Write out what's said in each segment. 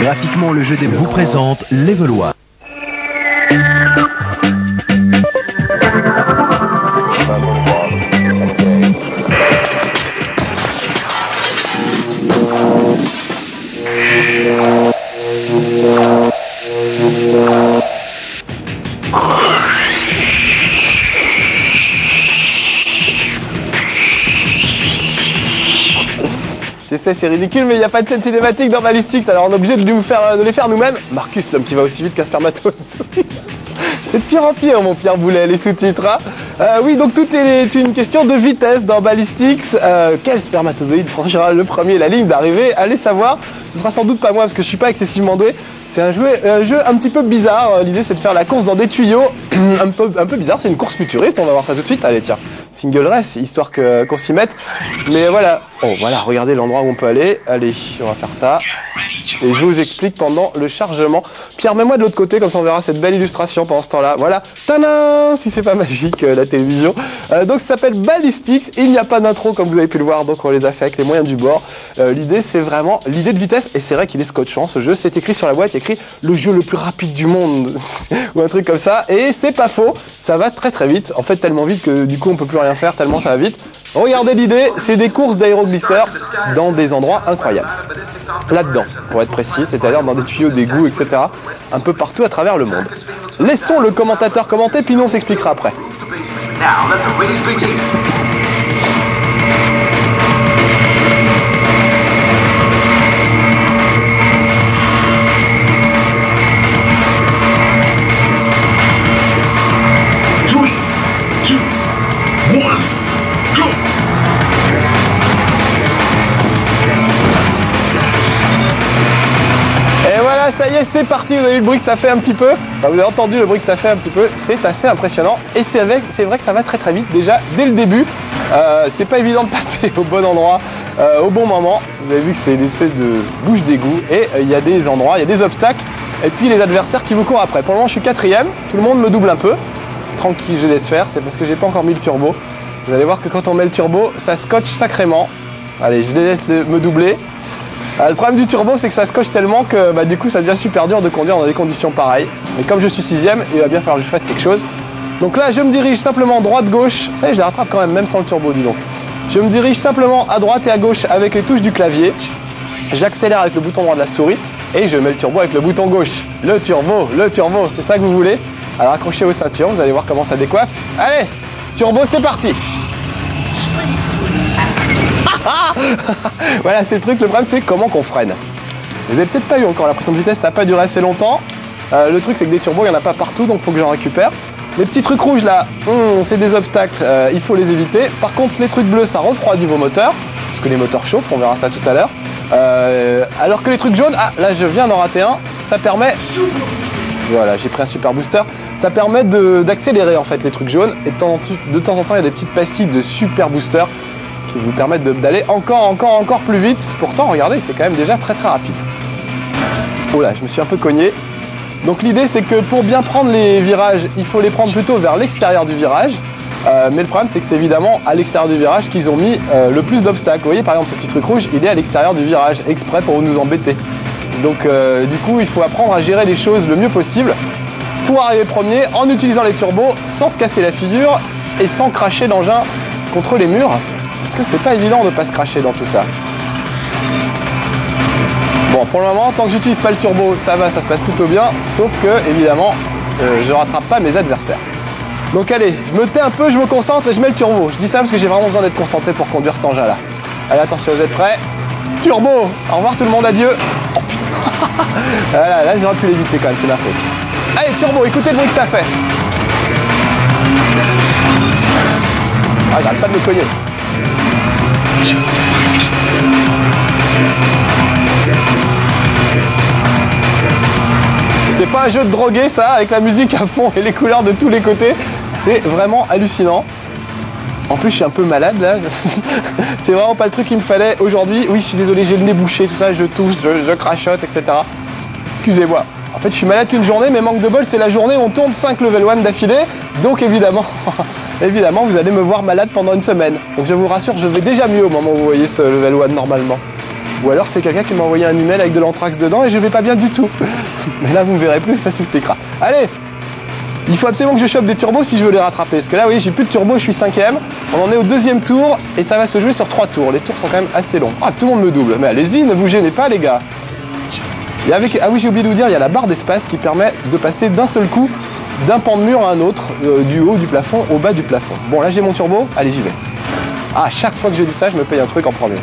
Graphiquement, le jeu des vous présente Level 1. Je sais, c'est ridicule, mais il n'y a pas de scène cinématique dans Ballistics, alors on est obligé de les faire nous-mêmes. Marcus, l'homme qui va aussi vite qu'un spermatozoïde. C'est de pire en pire, mon Pierre Boulet, les sous-titres. Hein. Oui, donc tout est une question de vitesse dans Ballistics. Quel spermatozoïde franchira le premier la ligne d'arrivée? Allez savoir. Ce sera sans doute pas moi, parce que je suis pas excessivement doué. C'est un jeu un petit peu bizarre. L'idée, c'est de faire la course dans des tuyaux. un peu bizarre, c'est une course futuriste, on va voir ça tout de suite. Allez, tiens, single race, histoire qu'on s'y mette. Mais voilà, oh voilà, regardez l'endroit où on peut aller. Allez, on va faire ça. Et je vous explique pendant le chargement. Pierre, mets-moi de l'autre côté, comme ça on verra cette belle illustration pendant ce temps-là. Voilà, tadam, si c'est pas magique, la télévision. Donc ça s'appelle Ballistics. Il n'y a pas d'intro, comme vous avez pu le voir, donc on les a fait avec les moyens du bord. L'idée, c'est vraiment l'idée de vitesse. Et c'est vrai qu'il est scotchant, ce jeu. C'est écrit sur la boîte, il y a écrit le jeu le plus rapide du monde. Ou un truc comme ça. Et c'est pas faux, ça va très très vite. En fait, tellement vite que du coup, on peut plus rien faire, tellement ça va vite. Regardez l'idée, c'est des courses d'aéroglisseurs dans des endroits incroyables. Là-dedans, pour être précis, c'est-à-dire dans des tuyaux d'égouts, etc. Un peu partout à travers le monde. Laissons le commentateur commenter, puis nous on s'expliquera après. Ça y est, c'est parti, vous avez vu le bruit que ça fait un petit peu, enfin, vous avez entendu le bruit que ça fait un petit peu, c'est assez impressionnant et c'est vrai que ça va très très vite déjà dès le début. C'est pas évident de passer au bon endroit au bon moment. Vous avez vu que c'est une espèce de bouche d'égout et il y a des endroits, il y a des obstacles et puis les adversaires qui vous courent après. Pour le moment je suis 4ème, tout le monde me double un peu, tranquille, je laisse faire, c'est parce que j'ai pas encore mis le turbo. Vous allez voir que quand on met le turbo ça scotche sacrément. Allez, je les laisse me doubler. Le problème du turbo, c'est que ça scotche tellement que du coup ça devient super dur de conduire dans des conditions pareilles. Mais comme je suis 6ème, il va bien falloir que je fasse quelque chose. Donc là, je me dirige simplement droite-gauche. Ça y est, je les rattrape quand même sans le turbo, dis donc. Je me dirige simplement à droite et à gauche avec les touches du clavier. J'accélère avec le bouton droit de la souris et je mets le turbo avec le bouton gauche. Le turbo, c'est ça que vous voulez? Alors accrochez vos ceintures, vous allez voir comment ça décoiffe. Allez, turbo, c'est parti! Voilà, c'est le truc. Le problème, c'est comment qu'on freine. Vous avez peut-être pas eu encore la pression de vitesse, ça n'a pas duré assez longtemps. Le truc, c'est que des turbos, il n'y en a pas partout, donc il faut que j'en récupère. Les petits trucs rouges là, c'est des obstacles, il faut les éviter. Par contre, les trucs bleus, ça refroidit vos moteurs, parce que les moteurs chauffent, on verra ça tout à l'heure. Alors que les trucs jaunes, là je viens d'en rater un, ça permet... Voilà, j'ai pris un super booster. Ça permet d'accélérer en fait les trucs jaunes. Et de temps en temps, il y a des petites pastilles de super booster qui vous permettent d'aller encore plus vite. Pourtant, regardez, c'est quand même déjà très très rapide. Oh là, je me suis un peu cogné. Donc l'idée, c'est que pour bien prendre les virages, il faut les prendre plutôt vers l'extérieur du virage. Mais le problème, c'est que c'est évidemment à l'extérieur du virage qu'ils ont mis le plus d'obstacles. Vous voyez, par exemple, ce petit truc rouge, il est à l'extérieur du virage, exprès pour nous embêter. Donc du coup, il faut apprendre à gérer les choses le mieux possible pour arriver premier en utilisant les turbos sans se casser la figure et sans cracher l'engin contre les murs. Parce que c'est pas évident de pas se cracher dans tout ça. Bon, pour le moment, tant que j'utilise pas le turbo, ça va, ça se passe plutôt bien. Sauf que, évidemment, je rattrape pas mes adversaires. Donc allez, je me tais un peu, je me concentre et je mets le turbo. Je dis ça parce que j'ai vraiment besoin d'être concentré pour conduire cet engin-là. Allez, attention, vous êtes prêts? Turbo! Au revoir tout le monde, adieu! Oh putain! Là j'aurais pu l'éviter quand même, c'est ma faute. Allez, turbo, écoutez le bruit que ça fait! Ah, j'arrête pas de me cogner. C'est pas un jeu de drogué ça, avec la musique à fond et les couleurs de tous les côtés. C'est vraiment hallucinant. En plus je suis un peu malade là. C'est vraiment pas le truc qu'il me fallait aujourd'hui. Oui, je suis désolé, j'ai le nez bouché, tout ça, je tousse, je crachote, etc. Excusez-moi. En fait je suis malade qu'une journée, mais manque de bol, c'est la journée où on tourne 5 level 1 d'affilée. Donc évidemment, vous allez me voir malade pendant une semaine. Donc je vous rassure, je vais déjà mieux au moment où vous voyez ce level 1 normalement. Ou alors c'est quelqu'un qui m'a envoyé un email avec de l'anthrax dedans et je vais pas bien du tout. Mais là vous me verrez plus, ça s'expliquera. Allez, il faut absolument que je chope des turbos si je veux les rattraper. Parce que là, oui, j'ai plus de turbo, je suis 5ème. On en est au 2e tour et ça va se jouer sur 3 tours. Les tours sont quand même assez longs. Ah, tout le monde me double. Mais allez-y, ne vous gênez pas, les gars. Ah oui, j'ai oublié de vous dire, il y a la barre d'espace qui permet de passer d'un seul coup d'un pan de mur à un autre, du haut du plafond au bas du plafond. Bon, là j'ai mon turbo, allez, j'y vais. Ah, à chaque fois que je dis ça, je me paye un truc en premier.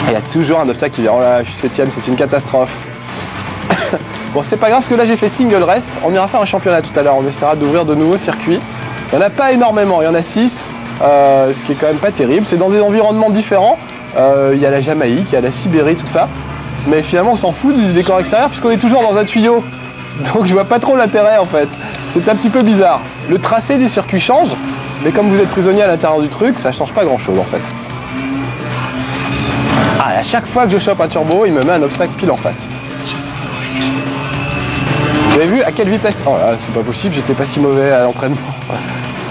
Il y a toujours un obstacle qui vient. Oh là, je suis 7ème, c'est une catastrophe. Bon, c'est pas grave parce que là j'ai fait single race. On ira faire un championnat tout à l'heure. On essaiera d'ouvrir de nouveaux circuits. Il n'y en a pas énormément, il y en a 6, ce qui est quand même pas terrible. C'est dans des environnements différents. Il y a la Jamaïque, il y a la Sibérie, tout ça. Mais finalement, on s'en fout du décor extérieur puisqu'on est toujours dans un tuyau. Donc je vois pas trop l'intérêt en fait. C'est un petit peu bizarre. Le tracé des circuits change, mais comme vous êtes prisonnier à l'intérieur du truc, ça change pas grand chose en fait. Ah, à chaque fois que je chope un turbo, il me met un obstacle pile en face. Vous avez vu à quelle vitesse... Oh là, c'est pas possible, j'étais pas si mauvais à l'entraînement.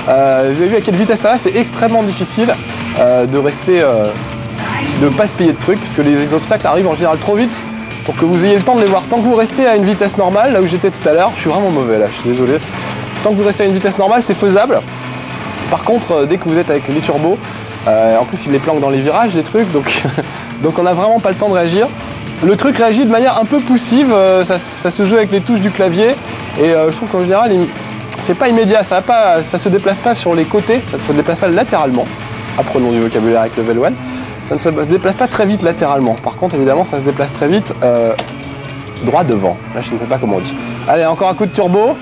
Vous avez vu à quelle vitesse ça va? C'est extrêmement difficile de rester... de pas se payer de trucs, puisque les obstacles arrivent en général trop vite pour que vous ayez le temps de les voir. Tant que vous restez à une vitesse normale, là où j'étais tout à l'heure, je suis vraiment mauvais là, je suis désolé. Tant que vous restez à une vitesse normale, c'est faisable. Par contre, dès que vous êtes avec les turbos, en plus ils les planquent dans les virages, les trucs, donc, donc on n'a vraiment pas le temps de réagir. Le truc réagit de manière un peu poussive, ça se joue avec les touches du clavier, et je trouve qu'en général, c'est pas immédiat, ça se déplace pas sur les côtés, ça se déplace pas latéralement. Apprenons du vocabulaire avec level 1. Ça ne se déplace pas très vite latéralement. Par contre, évidemment, ça se déplace très vite droit devant. Là, je ne sais pas comment on dit. Allez, encore un coup de turbo.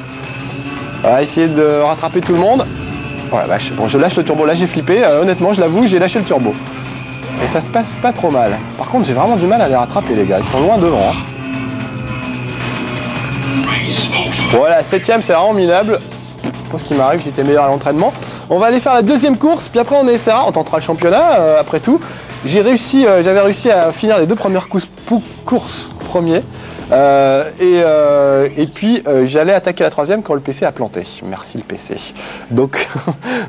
On va essayer de rattraper tout le monde. Oh la vache. Bon, je lâche le turbo. Là, j'ai flippé. Honnêtement, je l'avoue, j'ai lâché le turbo. Et ça se passe pas trop mal. Par contre, j'ai vraiment du mal à les rattraper, les gars. Ils sont loin devant. Hein. Voilà, 7ème, c'est vraiment minable. Pour ce qui m'arrive, j'étais meilleur à l'entraînement. On va aller faire la 2e course, puis après on essaiera, on tentera le championnat, après tout. J'avais réussi à finir les 2 premières courses premiers. Et puis j'allais attaquer la 3e quand le PC a planté. Merci le PC. Donc,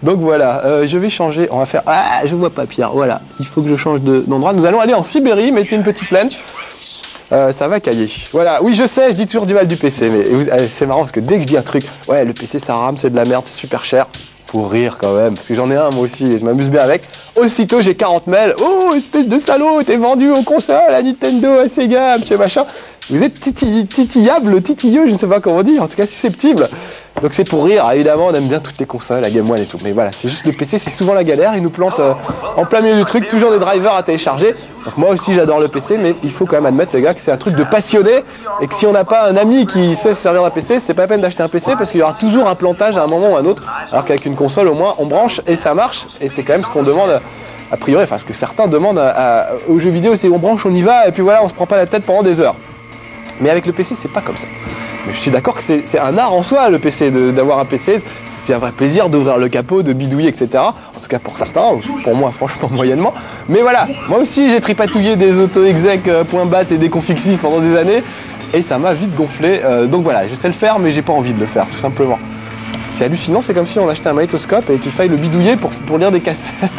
donc voilà, je vais changer, on va faire... Ah, je vois pas Pierre, voilà. Il faut que je change d'endroit. Nous allons aller en Sibérie, mettez une petite laine. Ça va cailler. Voilà, oui je sais, je dis toujours du mal du PC, mais c'est marrant parce que dès que je dis un truc, ouais le PC ça rame, c'est de la merde, c'est super cher, pour rire quand même, parce que j'en ai un moi aussi et je m'amuse bien avec, aussitôt j'ai 40 mails, oh espèce de salaud, t'es vendu aux consoles, à Nintendo, à Sega, chez machin, vous êtes titillable, titilleux, je ne sais pas comment dire, en tout cas susceptible. Donc c'est pour rire, évidemment on aime bien toutes les consoles, la Game One et tout, mais voilà, c'est juste le PC, c'est souvent la galère, il nous plante en plein milieu du truc, toujours des drivers à télécharger. Donc moi aussi j'adore le PC, mais il faut quand même admettre les gars que c'est un truc de passionné, et que si on n'a pas un ami qui sait se servir d'un PC, c'est pas la peine d'acheter un PC, parce qu'il y aura toujours un plantage à un moment ou à un autre, alors qu'avec une console au moins on branche et ça marche, et c'est quand même ce qu'on demande a priori, enfin ce que certains demandent aux jeux vidéo, c'est on branche, on y va, et puis voilà, on se prend pas la tête pendant des heures. Mais avec le PC, c'est pas comme ça. Mais je suis d'accord que c'est un art en soi, le PC, d'avoir un PC. C'est un vrai plaisir d'ouvrir le capot, de bidouiller, etc. En tout cas pour certains, pour moi franchement moyennement. Mais voilà, moi aussi j'ai tripatouillé des auto-exec .bat et des configs 6 pendant des années. Et ça m'a vite gonflé. Donc voilà, je sais le faire, mais j'ai pas envie de le faire, tout simplement. C'est hallucinant, c'est comme si on achetait un magnétoscope et qu'il faille le bidouiller pour lire des cassettes.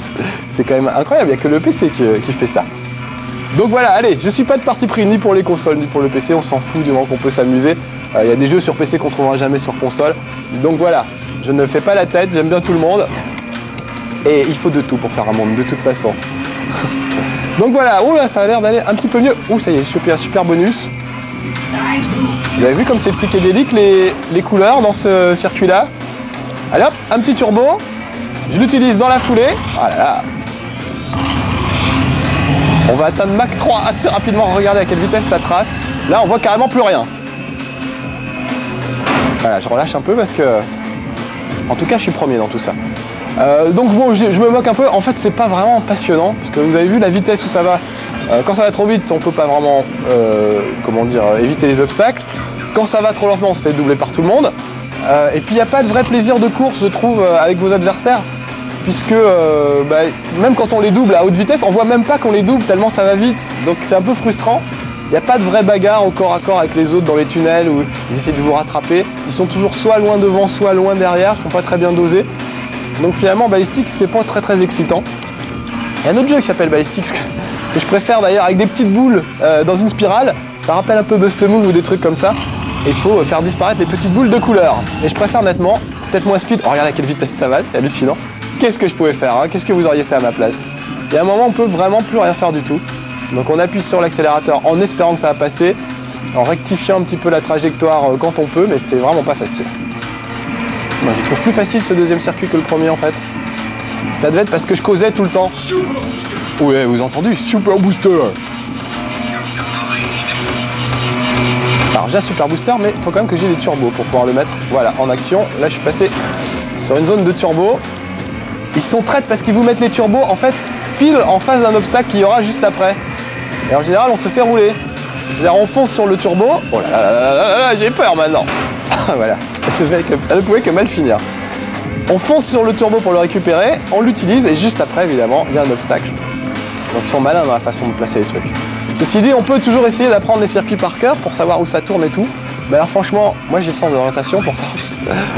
C'est quand même incroyable, il n'y a que le PC qui fait ça. Donc voilà, allez, je suis pas de parti pris ni pour les consoles ni pour le PC, on s'en fout du moment qu'on peut s'amuser. Il y a des jeux sur PC qu'on trouvera jamais sur console. Donc voilà, je ne fais pas la tête, j'aime bien tout le monde. Et il faut de tout pour faire un monde, de toute façon. Donc voilà, oh là, ça a l'air d'aller un petit peu mieux. Oh, ça y est, j'ai chopé un super bonus. Vous avez vu comme c'est psychédélique les couleurs dans ce circuit-là. Allez hop, un petit turbo. Je l'utilise dans la foulée. Ah là là. On va atteindre Mach 3 assez rapidement, regardez à quelle vitesse ça trace. Là on voit carrément plus rien. Voilà, je relâche un peu parce que... En tout cas je suis premier dans tout ça. Donc bon, je me moque un peu, en fait c'est pas vraiment passionnant, parce que vous avez vu la vitesse où ça va. Quand ça va trop vite, on peut pas vraiment, éviter les obstacles. Quand ça va trop lentement, on se fait doubler par tout le monde. Et puis il n'y a pas de vrai plaisir de course, je trouve, avec vos adversaires. Puisque même quand on les double à haute vitesse, on voit même pas qu'on les double tellement ça va vite, donc c'est un peu frustrant. Il n'y a pas de vraie bagarre au corps à corps avec les autres dans les tunnels où ils essaient de vous rattraper. Ils sont toujours soit loin devant, soit loin derrière, ils sont pas très bien dosés. Donc finalement Ballistics c'est pas très excitant. Il y a un autre jeu qui s'appelle Ballistics que je préfère d'ailleurs, avec des petites boules dans une spirale. Ça rappelle un peu Bust a Move ou des trucs comme ça. Et il faut faire disparaître les petites boules de couleur. Et je préfère nettement, peut-être moins speed. Oh, regardez à quelle vitesse ça va, c'est hallucinant. Qu'est-ce que je pouvais faire, hein? Qu'est-ce que vous auriez fait à ma place? Et à un moment on peut vraiment plus rien faire du tout. Donc on appuie sur l'accélérateur en espérant que ça va passer, en rectifiant un petit peu la trajectoire quand on peut, mais c'est vraiment pas facile. Moi je trouve plus facile ce deuxième circuit que le premier en fait. Ça devait être parce que je causais tout le temps. Ouais, vous avez entendu, Super Booster. Alors j'ai un Super Booster, mais il faut quand même que j'ai des turbos pour pouvoir le mettre. Voilà, en action. Là je suis passé sur une zone de turbo. Ils sont traites parce qu'ils vous mettent les turbos en fait pile en face d'un obstacle qu'il y aura juste après. Et en général on se fait rouler. C'est-à-dire on fonce sur le turbo. Oh là là là là là, j'ai peur maintenant. Voilà, ça ne pouvait que mal finir. On fonce sur le turbo pour le récupérer, on l'utilise et juste après évidemment il y a un obstacle. Donc ils sont malins dans la façon de placer les trucs. Ceci dit, on peut toujours essayer d'apprendre les circuits par cœur pour savoir où ça tourne et tout. Mais alors franchement, moi j'ai le sens d'orientation pour ça.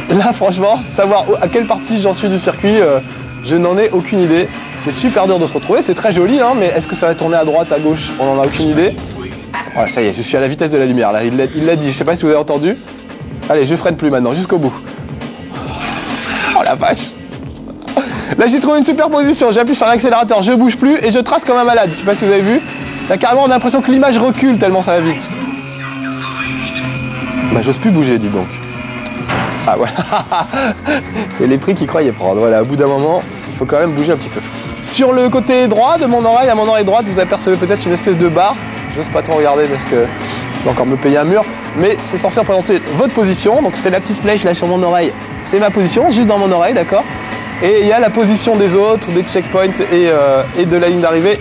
Là franchement, savoir à quelle partie j'en suis du circuit, je n'en ai aucune idée. C'est super dur de se retrouver, c'est très joli, hein, mais est-ce que ça va tourner à droite, à gauche? On n'en a aucune idée. Voilà, ça y est, je suis à la vitesse de la lumière là, il l'a dit, je sais pas si vous avez entendu. Allez, je freine plus maintenant, jusqu'au bout. Oh la vache. Là j'ai trouvé une super position, j'appuie sur l'accélérateur, je bouge plus et je trace comme un malade, je sais pas si vous avez vu. Là carrément on a l'impression que l'image recule tellement ça va vite. Bah j'ose plus bouger, dis donc. Ah voilà. C'est les prix qu'ils croyaient prendre, voilà, au bout d'un moment, il faut quand même bouger un petit peu. Sur le côté droit de mon oreille, à mon oreille droite, vous apercevez peut-être une espèce de barre. J'ose pas trop regarder parce que je vais encore me payer un mur, mais c'est censé représenter votre position, donc c'est la petite flèche là sur mon oreille, c'est ma position, juste dans mon oreille, d'accord. Et il y a la position des autres, des checkpoints et de la ligne d'arrivée.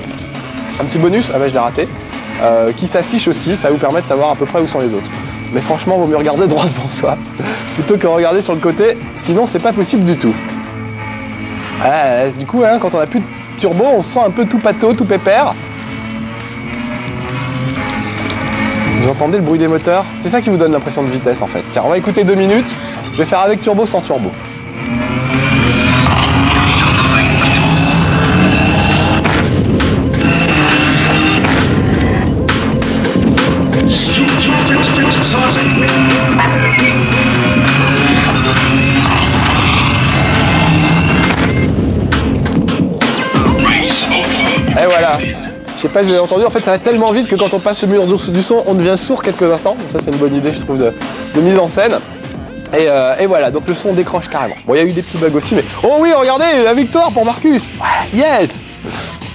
Un petit bonus, ah bah je l'ai raté, qui s'affiche aussi, ça vous permet de savoir à peu près où sont les autres. Mais franchement, vaut mieux regarder droit devant soi, plutôt que regarder sur le côté, sinon c'est pas possible du tout. Du coup, hein, quand on a plus de turbo, on se sent un peu tout pâteau, tout pépère. Vous entendez le bruit des moteurs? C'est ça qui vous donne l'impression de vitesse en fait. Car on va écouter 2 minutes, je vais faire avec turbo, sans turbo. Et voilà. Je sais pas si vous avez entendu, en fait ça va tellement vite que quand on passe le mur du son, on devient sourd quelques instants. Donc ça c'est une bonne idée je trouve de mise en scène. Et voilà, donc le son décroche carrément. Bon, il y a eu des petits bugs aussi, mais... Oh oui, regardez, la victoire pour Marcus. Yes.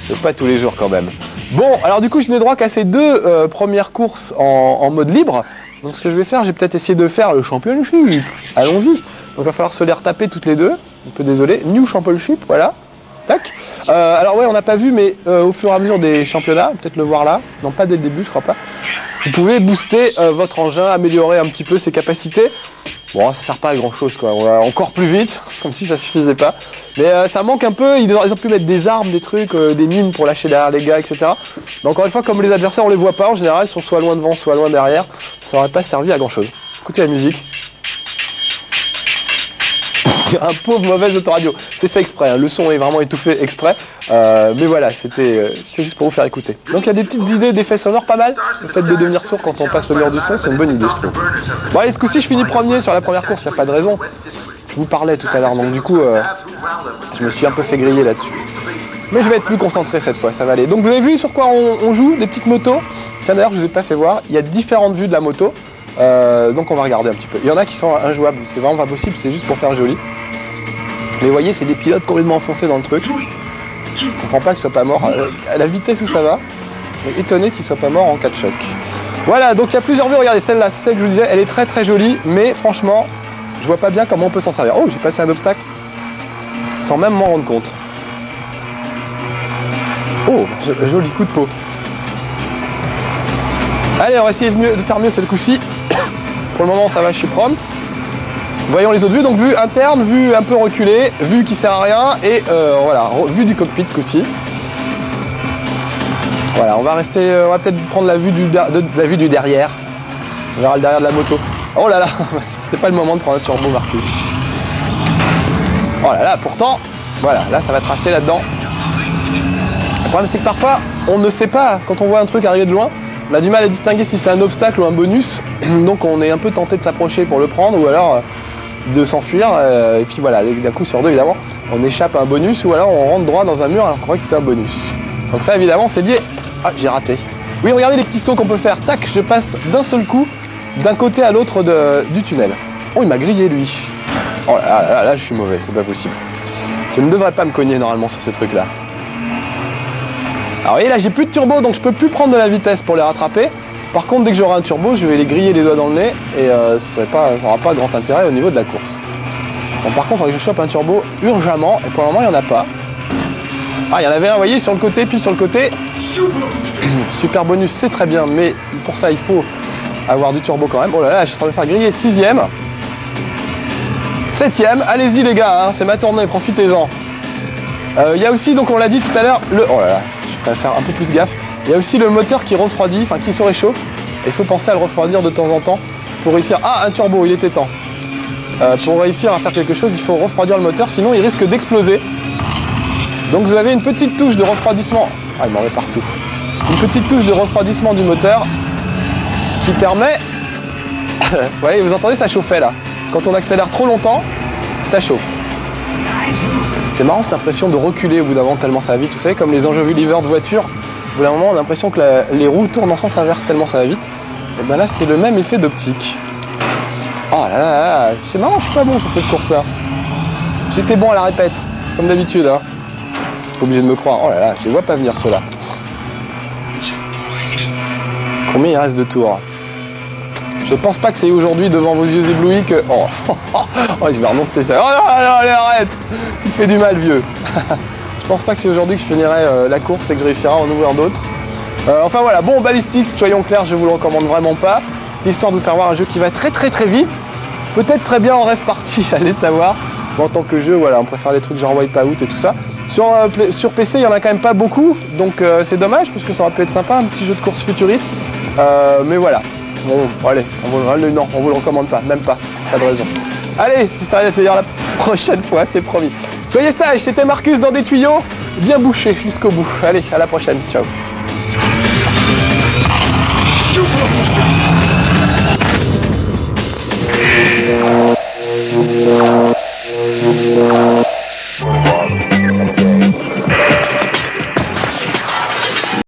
C'est pas tous les jours quand même. Bon, alors du coup, je n'ai droit qu'à ces 2 premières courses en mode libre. Donc ce que je vais faire, j'ai peut-être essayé de faire le championship. Allons-y. Donc il va falloir se les retaper toutes les 2. Un peu désolé. New championship, voilà. Tac. Alors ouais, on n'a pas vu, mais au fur et à mesure des championnats, peut-être le voir là. Non, pas dès le début, je crois pas. Vous pouvez booster votre engin, améliorer un petit peu ses capacités. Bon, ça sert pas à grand chose quoi, on va encore plus vite, comme si ça suffisait pas. Mais ça manque un peu, ils ont pu mettre des armes, des trucs, des mines pour lâcher derrière les gars, etc. Mais encore une fois, comme les adversaires on les voit pas, en général ils sont soit loin devant, soit loin derrière, ça aurait pas servi à grand chose. Écoutez la musique. Un pauvre mauvais autoradio, c'est fait exprès, hein. Le son est vraiment étouffé exprès, mais voilà, c'était juste pour vous faire écouter. Donc il y a des petites idées d'effets sonores pas mal, le fait de devenir sourd quand on passe le mur du son, c'est une bonne idée je trouve. Bon allez, ce coup-ci je finis premier sur la première course, il n'y a pas de raison, je vous parlais tout à l'heure, donc du coup je me suis un peu fait griller là-dessus. Mais je vais être plus concentré cette fois, ça va aller. Donc vous avez vu sur quoi on joue, des petites motos. Tiens d'ailleurs je vous ai pas fait voir, il y a différentes vues de la moto, donc on va regarder un petit peu. Il y en a qui sont injouables, c'est vraiment pas possible, c'est juste pour faire joli. Mais vous voyez, c'est des pilotes complètement enfoncés dans le truc. Je comprends pas qu'ils soient pas morts. À la vitesse où ça va, je suis étonné qu'ils soient pas morts en cas de choc. Voilà, donc il y a plusieurs vues. Regardez, celle-là, c'est celle que je vous disais, elle est très très jolie, mais franchement, je vois pas bien comment on peut s'en servir. Oh, j'ai passé un obstacle sans même m'en rendre compte. Oh, joli coup de peau. Allez, on va essayer de faire mieux cette coup-ci. Pour le moment, ça va, je suis proms. Voyons les autres vues, donc vue interne, vue un peu reculée, vue qui sert à rien, et voilà, vue du cockpit ce coup-ci. Voilà, on va rester, on va peut-être prendre la vue la vue du derrière. On verra le derrière de la moto. Oh là là, c'était pas le moment de prendre un turbo Marcus. Oh là là, pourtant, voilà, là ça va tracer là-dedans. Le problème c'est que parfois, on ne sait pas, quand on voit un truc arriver de loin, on a du mal à distinguer si c'est un obstacle ou un bonus, donc on est un peu tenté de s'approcher pour le prendre, ou alors de s'enfuir, et puis voilà, d'un coup sur deux évidemment, on échappe à un bonus, ou alors on rentre droit dans un mur alors qu'on croyait que c'était un bonus. Donc ça évidemment c'est lié... Ah, j'ai raté. Oui, regardez les petits sauts qu'on peut faire, tac, je passe d'un seul coup, d'un côté à l'autre du tunnel. Oh, il m'a grillé lui. Oh là, je suis mauvais, c'est pas possible. Je ne devrais pas me cogner normalement sur ces trucs là. Alors vous voyez là j'ai plus de turbo donc je peux plus prendre de la vitesse pour les rattraper. Par contre dès que j'aurai un turbo je vais les griller les doigts dans le nez et ça n'aura pas grand intérêt au niveau de la course. Bon, par contre il faudrait que je chope un turbo urgemment et pour le moment il n'y en a pas. Ah il y en avait un vous voyez sur le côté puis sur le côté. Super bonus c'est très bien mais pour ça il faut avoir du turbo quand même. Oh là là je suis en train de faire griller 6ème. 7ème, allez-y les gars, hein, c'est ma tournée, profitez-en. Il y a aussi, donc on l'a dit tout à l'heure, oh là là, je vais faire un peu plus gaffe. Il y a aussi le moteur qui refroidit, enfin qui se réchauffe. Et il faut penser à le refroidir de temps en temps pour réussir. Ah, un turbo, il était temps. Pour réussir à faire quelque chose, il faut refroidir le moteur, sinon il risque d'exploser. Donc vous avez une petite touche de refroidissement. Ah, il m'en met partout. Une petite touche de refroidissement du moteur qui permet. Vous voyez, vous entendez, ça chauffait là. Quand on accélère trop longtemps, ça chauffe. C'est marrant cette impression de reculer au bout d'un moment tellement ça va vite. Vous savez, comme les enjoliveurs de voiture, au bout d'un moment on a l'impression que les roues tournent en sens inverse tellement ça va vite. Et ben là c'est le même effet d'optique. Oh là là là, c'est marrant, je suis pas bon sur cette course là. J'étais bon à la répète, comme d'habitude. Hein. Pas obligé de me croire. Oh là là, je les vois pas venir ceux-là. Combien il reste de tours? Je pense pas que c'est aujourd'hui devant vos yeux éblouis que... Oh, je vais renoncer ça. Oh non, allez, arrête. Il fait du mal, vieux. Je pense pas que c'est aujourd'hui que je finirai la course et que je réussirai à en ouvrir d'autres. Enfin voilà, bon, Ballistics, soyons clairs, je vous le recommande vraiment pas. C'est histoire de vous faire voir un jeu qui va très très très vite. Peut-être très bien en rêve party, allez savoir. Mais en tant que jeu, voilà, on préfère des trucs genre Wipeout et tout ça. Sur PC, il y en a quand même pas beaucoup. Donc c'est dommage, parce que ça aurait pu être sympa, un petit jeu de course futuriste. Mais voilà. Bon, allez, non, on vous le recommande pas, même pas de raison. Allez, j'essaierai d'être meilleur la prochaine fois, c'est promis. Soyez sages, c'était Marcus dans des tuyaux, bien bouché jusqu'au bout. Allez, à la prochaine, ciao.